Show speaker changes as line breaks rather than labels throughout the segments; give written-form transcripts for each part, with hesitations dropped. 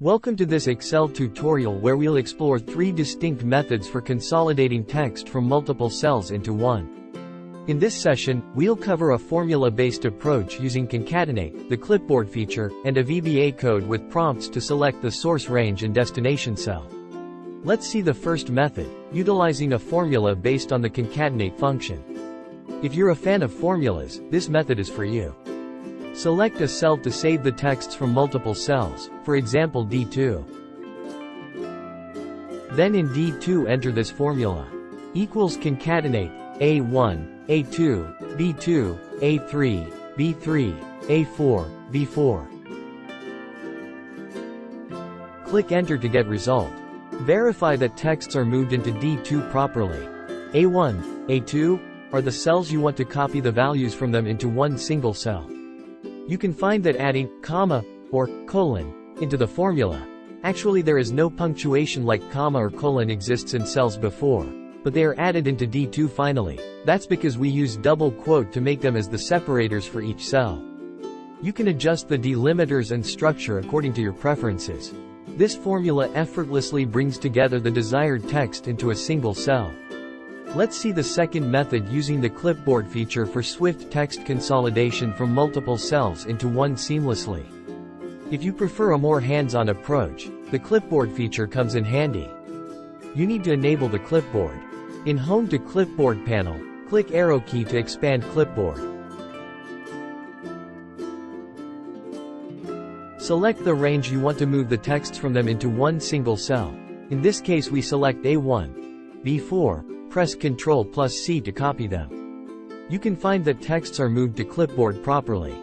Welcome to this Excel tutorial where we'll explore 3 distinct methods for consolidating text from multiple cells into one. In this session, we'll cover a formula-based approach using Concatenate, the Clipboard feature, and a VBA code with prompts to select the source range and destination cell. Let's see the first method, utilizing a formula based on the Concatenate function. If you're a fan of formulas, this method is for you. Select a cell to save the texts from multiple cells, for example D2. Then in D2 enter this formula. Equals concatenate, A1, A2, B2, A3, B3, A4, B4. Click enter to get result. Verify that texts are moved into D2 properly. A1, A2, are the cells you want to copy the values from them into one single cell. You can find that adding, comma, or, colon, into the formula. Actually there is no punctuation like comma or colon exists in cells before, but they are added into D2 finally. That's because we use double quote to make them as the separators for each cell. You can adjust the delimiters and structure according to your preferences. This formula effortlessly brings together the desired text into a single cell. Let's see the second method using the Clipboard feature for swift text consolidation from multiple cells into one seamlessly. If you prefer a more hands-on approach, the Clipboard feature comes in handy. You need to enable the Clipboard. In Home to Clipboard panel, click arrow key to expand Clipboard. Select the range you want to move the texts from them into one single cell. In this case we select A1, B4, press Ctrl plus C to copy them. You can find that texts are moved to Clipboard properly.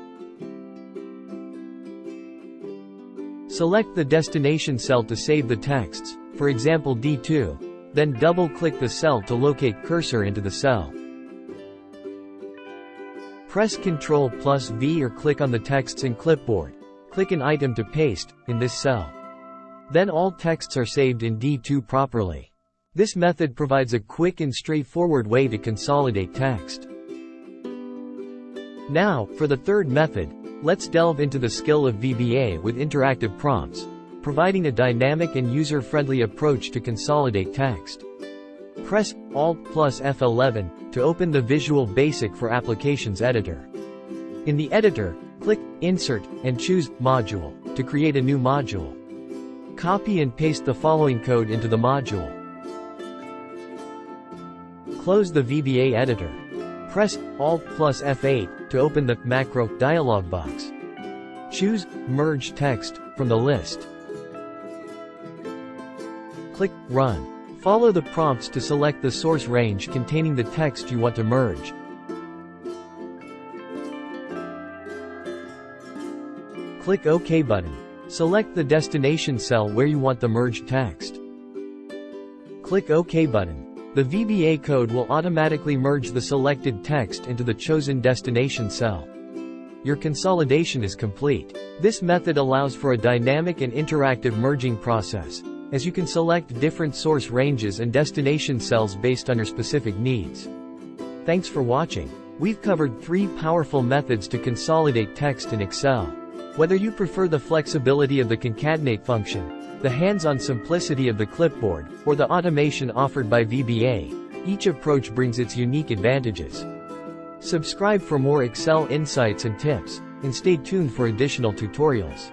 Select the destination cell to save the texts, for example D2, then double-click the cell to locate cursor into the cell. Press Ctrl plus V or click on the texts in Clipboard. Click an item to paste, in this cell. Then all texts are saved in D2 properly. This method provides a quick and straightforward way to consolidate text. Now, for the third method, let's delve into the skill of VBA with interactive prompts, providing a dynamic and user-friendly approach to consolidate text. Press Alt plus F11 to open the Visual Basic for Applications editor. In the editor, click Insert and choose Module to create a new module. Copy and paste the following code into the module. Close the VBA editor. Press Alt plus F8 to open the Macro dialog box. Choose Merge Text from the list. Click Run. Follow the prompts to select the source range containing the text you want to merge. Click OK button. Select the destination cell where you want the merged text. Click OK button. The VBA code will automatically merge the selected text into the chosen destination cell. Your consolidation is complete. This method allows for a dynamic and interactive merging process, as you can select different source ranges and destination cells based on your specific needs. Thanks for watching. We've covered 3 powerful methods to consolidate text in Excel. Whether you prefer the flexibility of the concatenate function, the hands-on simplicity of the Clipboard, or the automation offered by VBA, each approach brings its unique advantages. Subscribe for more Excel insights and tips, and stay tuned for additional tutorials.